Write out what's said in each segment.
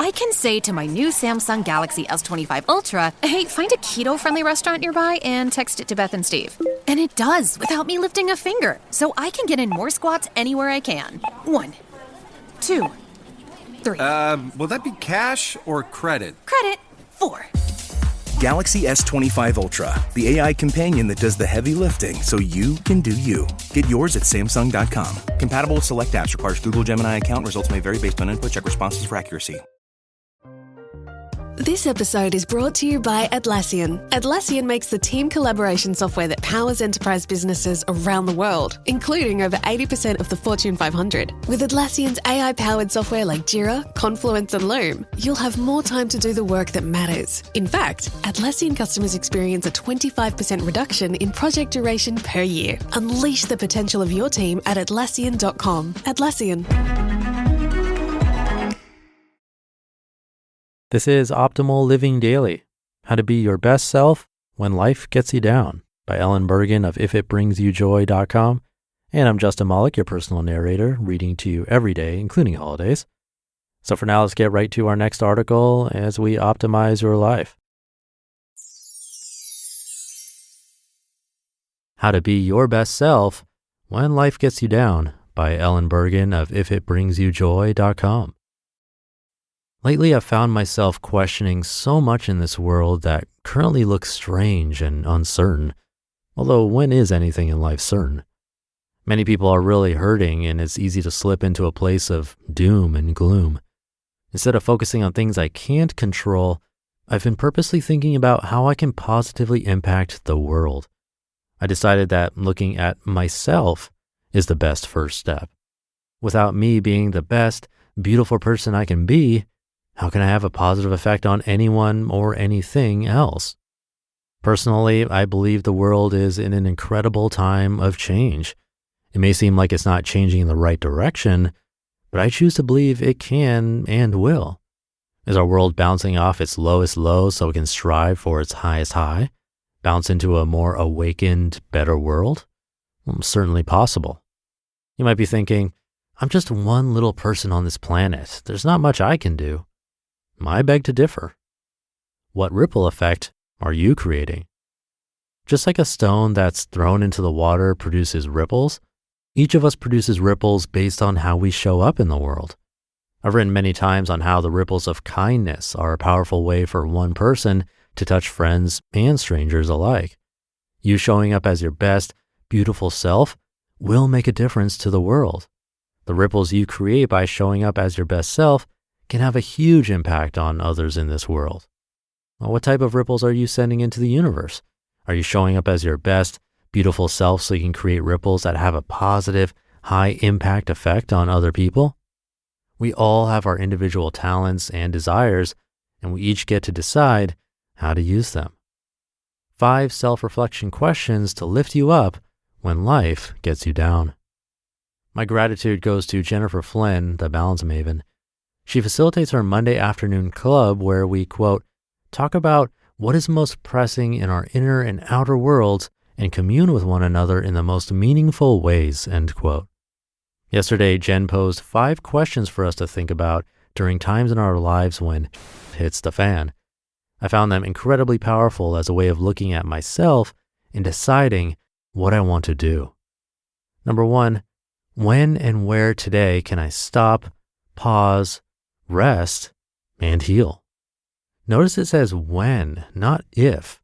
I can say to my new Samsung Galaxy S25 Ultra, hey, find a keto-friendly restaurant nearby and text it to Beth and Steve. And it does without me lifting a finger, so I can get in more squats anywhere I can. 1, 2, 3. Will that be cash or credit? Credit. 4. Galaxy S25 Ultra, the AI companion that does the heavy lifting so you can do you. Get yours at Samsung.com. Compatible with select apps. Requires Google Gemini account. Results may vary based on input. Check responses for accuracy. This episode is brought to you by Atlassian. Atlassian makes the team collaboration software that powers enterprise businesses around the world, including over 80% of the Fortune 500. With Atlassian's AI-powered software like Jira, Confluence, and Loom, you'll have more time to do the work that matters. In fact, Atlassian customers experience a 25% reduction in project duration per year. Unleash the potential of your team at Atlassian.com. Atlassian. This is Optimal Living Daily, How to Be Your Best Self When Life Gets You Down by Ellen Burgan of ifitbringsyoujoy.com. And I'm Justin Malik, your personal narrator, reading to you every day, including holidays. So for now, let's get right to our next article as we optimize your life. How to Be Your Best Self When Life Gets You Down by Ellen Burgan of ifitbringsyoujoy.com. Lately, I've found myself questioning so much in this world that currently looks strange and uncertain. Although when is anything in life certain? Many people are really hurting, and it's easy to slip into a place of doom and gloom. Instead of focusing on things I can't control, I've been purposely thinking about how I can positively impact the world. I decided that looking at myself is the best first step. Without me being the best, beautiful person I can be, how can I have a positive effect on anyone or anything else? Personally, I believe the world is in an incredible time of change. It may seem like it's not changing in the right direction, but I choose to believe it can and will. Is our world bouncing off its lowest low so it can strive for its highest high? Bounce into a more awakened, better world? Well, certainly possible. You might be thinking, I'm just one little person on this planet. There's not much I can do. I beg to differ. What ripple effect are you creating? Just like a stone that's thrown into the water produces ripples, each of us produces ripples based on how we show up in the world. I've written many times on how the ripples of kindness are a powerful way for one person to touch friends and strangers alike. You showing up as your best, beautiful self will make a difference to the world. The ripples you create by showing up as your best self can have a huge impact on others in this world. Well, what type of ripples are you sending into the universe? Are you showing up as your best, beautiful self so you can create ripples that have a positive, high impact effect on other people? We all have our individual talents and desires, and we each get to decide how to use them. 5 self-reflection questions to lift you up when life gets you down. My gratitude goes to Jennifer Flynn, the balance maven. She facilitates our Monday afternoon club where we, quote, talk about what is most pressing in our inner and outer worlds and commune with one another in the most meaningful ways, end quote. Yesterday, Jen posed 5 questions for us to think about during times in our lives when hits the fan. I found them incredibly powerful as a way of looking at myself and deciding what I want to do. Number 1, when and where today can I stop, pause, rest, and heal? Notice it says when, not if.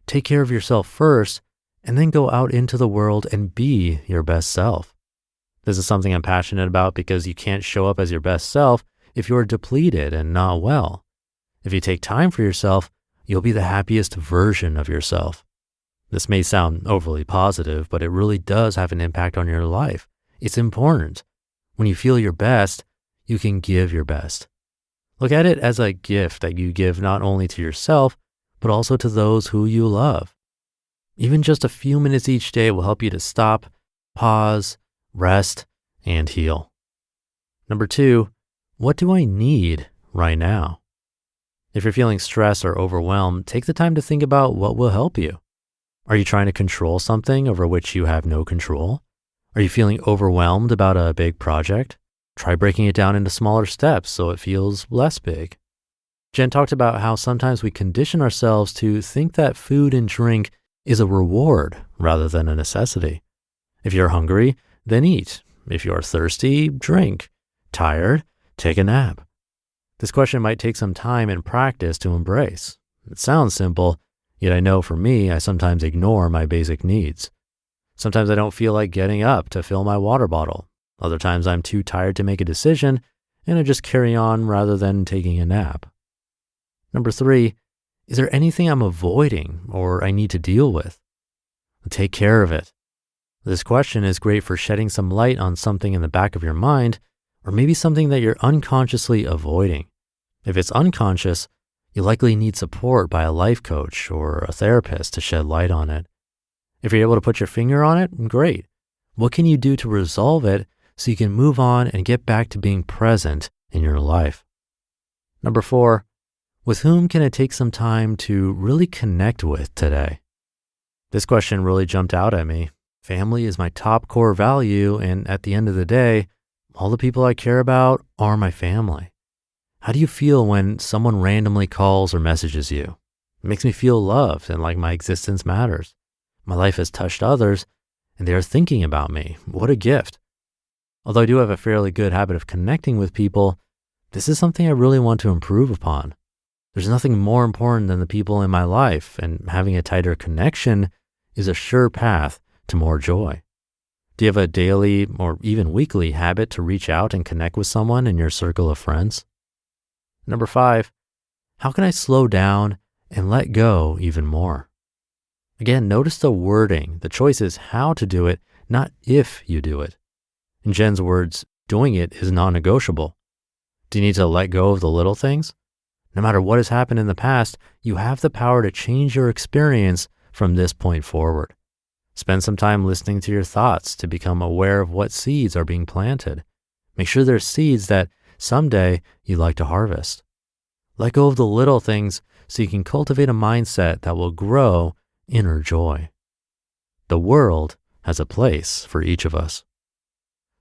Take care of yourself first, and then go out into the world and be your best self. This is something I'm passionate about because you can't show up as your best self if you're depleted and not well. If you take time for yourself, you'll be the happiest version of yourself. This may sound overly positive, but it really does have an impact on your life. It's important. When you feel your best, you can give your best. Look at it as a gift that you give not only to yourself, but also to those who you love. Even just a few minutes each day will help you to stop, pause, rest, and heal. Number 2, what do I need right now? If you're feeling stressed or overwhelmed, take the time to think about what will help you. Are you trying to control something over which you have no control? Are you feeling overwhelmed about a big project? Try breaking it down into smaller steps so it feels less big. Jen talked about how sometimes we condition ourselves to think that food and drink is a reward rather than a necessity. If you're hungry, then eat. If you're thirsty, drink. Tired, take a nap. This question might take some time and practice to embrace. It sounds simple, yet I know for me, I sometimes ignore my basic needs. Sometimes I don't feel like getting up to fill my water bottle. Other times I'm too tired to make a decision, and I just carry on rather than taking a nap. Number 3, is there anything I'm avoiding or I need to deal with? Take care of it. This question is great for shedding some light on something in the back of your mind, or maybe something that you're unconsciously avoiding. If it's unconscious, you likely need support by a life coach or a therapist to shed light on it. If you're able to put your finger on it, great. What can you do to resolve it so you can move on and get back to being present in your life? Number 4, with whom can it take some time to really connect with today? This question really jumped out at me. Family is my top core value, and at the end of the day, all the people I care about are my family. How do you feel when someone randomly calls or messages you? It makes me feel loved and like my existence matters. My life has touched others, and they are thinking about me. What a gift. Although I do have a fairly good habit of connecting with people, this is something I really want to improve upon. There's nothing more important than the people in my life, and having a tighter connection is a sure path to more joy. Do you have a daily or even weekly habit to reach out and connect with someone in your circle of friends? Number 5, how can I slow down and let go even more? Again, notice the wording. The choice is how to do it, not if you do it. In Jen's words, doing it is non-negotiable. Do you need to let go of the little things? No matter what has happened in the past, you have the power to change your experience from this point forward. Spend some time listening to your thoughts to become aware of what seeds are being planted. Make sure they're seeds that someday you'd like to harvest. Let go of the little things so you can cultivate a mindset that will grow inner joy. The world has a place for each of us.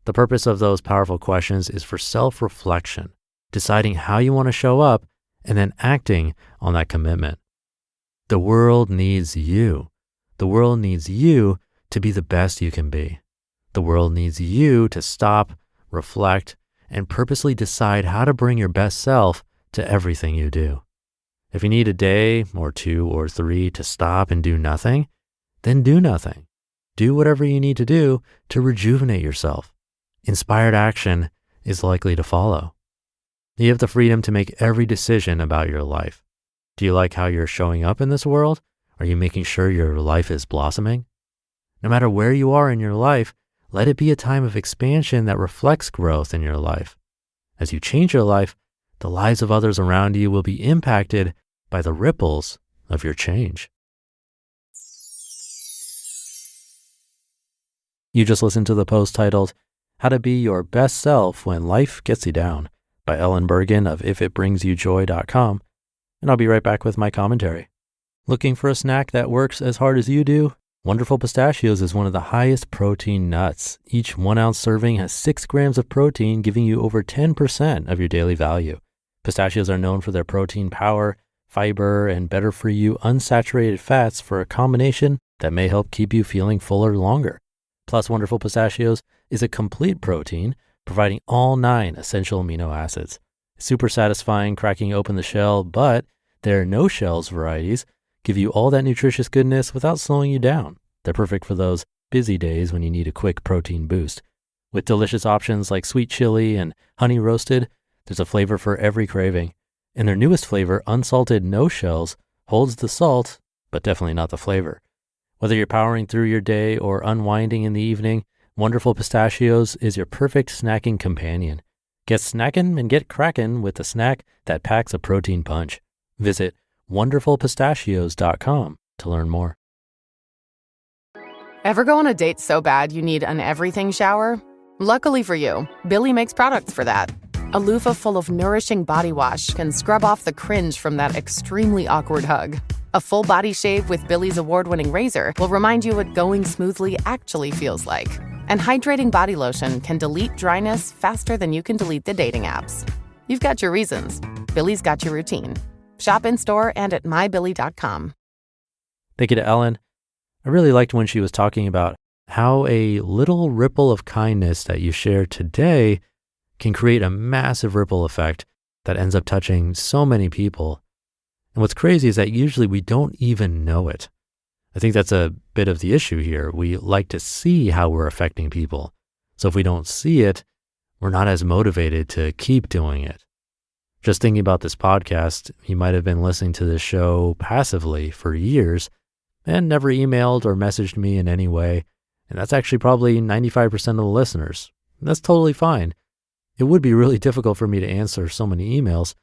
The purpose of those powerful questions is for self-reflection, deciding how you want to show up, and then acting on that commitment. The world needs you. The world needs you to be the best you can be. The world needs you to stop, reflect, and purposely decide how to bring your best self to everything you do. If you need a day or 2 or 3 to stop and do nothing, then do nothing. Do whatever you need to do to rejuvenate yourself. Inspired action is likely to follow. You have the freedom to make every decision about your life. Do you like how you're showing up in this world? Are you making sure your life is blossoming? No matter where you are in your life, let it be a time of expansion that reflects growth in your life. As you change your life, the lives of others around you will be impacted by the ripples of your change. You just listened to the post titled, How to Be Your Best Self When Life Gets You Down by Ellen Burgan of ifitbringsyoujoy.com, and I'll be right back with my commentary. Looking for a snack that works as hard as you do? Wonderful Pistachios is one of the highest protein nuts. Each 1 ounce serving has 6 grams of protein, giving you over 10% of your daily value. Pistachios are known for their protein power, fiber, and better for you unsaturated fats for a combination that may help keep you feeling fuller longer. Plus, Wonderful Pistachios is a complete protein, providing all 9 essential amino acids. Super satisfying cracking open the shell, but their no shells varieties give you all that nutritious goodness without slowing you down. They're perfect for those busy days when you need a quick protein boost. With delicious options like sweet chili and honey roasted, there's a flavor for every craving. And their newest flavor, unsalted no shells, holds the salt, but definitely not the flavor. Whether you're powering through your day or unwinding in the evening, Wonderful Pistachios is your perfect snacking companion. Get snackin' and get crackin' with a snack that packs a protein punch. Visit wonderfulpistachios.com to learn more. Ever go on a date so bad you need an everything shower? Luckily for you, Billy makes products for that. A loofah full of nourishing body wash can scrub off the cringe from that extremely awkward hug. A full body shave with Billy's award-winning razor will remind you what going smoothly actually feels like. And hydrating body lotion can delete dryness faster than you can delete the dating apps. You've got your reasons. Billy's got your routine. Shop in-store and at mybilly.com. Thank you to Ellen. I really liked when she was talking about how a little ripple of kindness that you share today can create a massive ripple effect that ends up touching so many people. And what's crazy is that usually we don't even know it. I think that's a bit of the issue here. We like to see how we're affecting people. So if we don't see it, we're not as motivated to keep doing it. Just thinking about this podcast, you might have been listening to this show passively for years and never emailed or messaged me in any way. And that's actually probably 95% of the listeners. And that's totally fine. It would be really difficult for me to answer so many emails.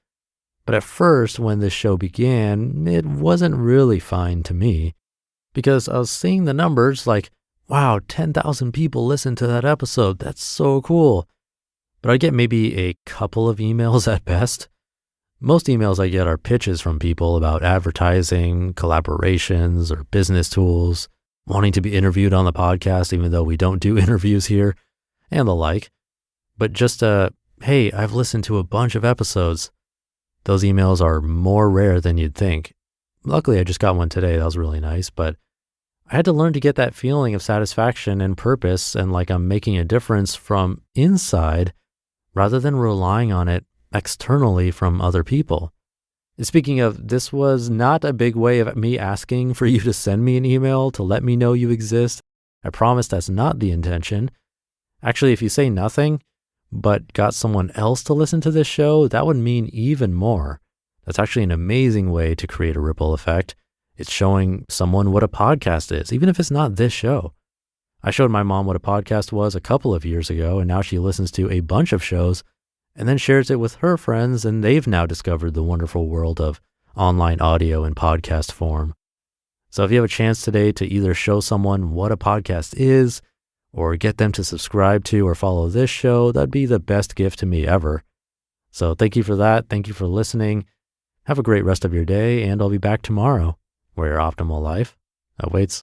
But at first, when this show began, it wasn't really fine to me because I was seeing the numbers like, wow, 10,000 people listened to that episode. That's so cool. But I get maybe a couple of emails at best. Most emails I get are pitches from people about advertising, collaborations, or business tools, wanting to be interviewed on the podcast, even though we don't do interviews here, and the like. But just hey, I've listened to a bunch of episodes. Those emails are more rare than you'd think. Luckily, I just got one today. That was really nice. But I had to learn to get that feeling of satisfaction and purpose and like I'm making a difference from inside rather than relying on it externally from other people. And speaking of, this was not a big way of me asking for you to send me an email to let me know you exist. I promise that's not the intention. Actually, if you say nothing, but got someone else to listen to this show, that would mean even more. That's actually an amazing way to create a ripple effect. It's showing someone what a podcast is, even if it's not this show. I showed my mom what a podcast was a couple of years ago, and now she listens to a bunch of shows and then shares it with her friends, and they've now discovered the wonderful world of online audio in podcast form. So if you have a chance today to either show someone what a podcast is, or get them to subscribe to or follow this show, that'd be the best gift to me ever. So thank you for that. Thank you for listening. Have a great rest of your day, and I'll be back tomorrow where your optimal life awaits.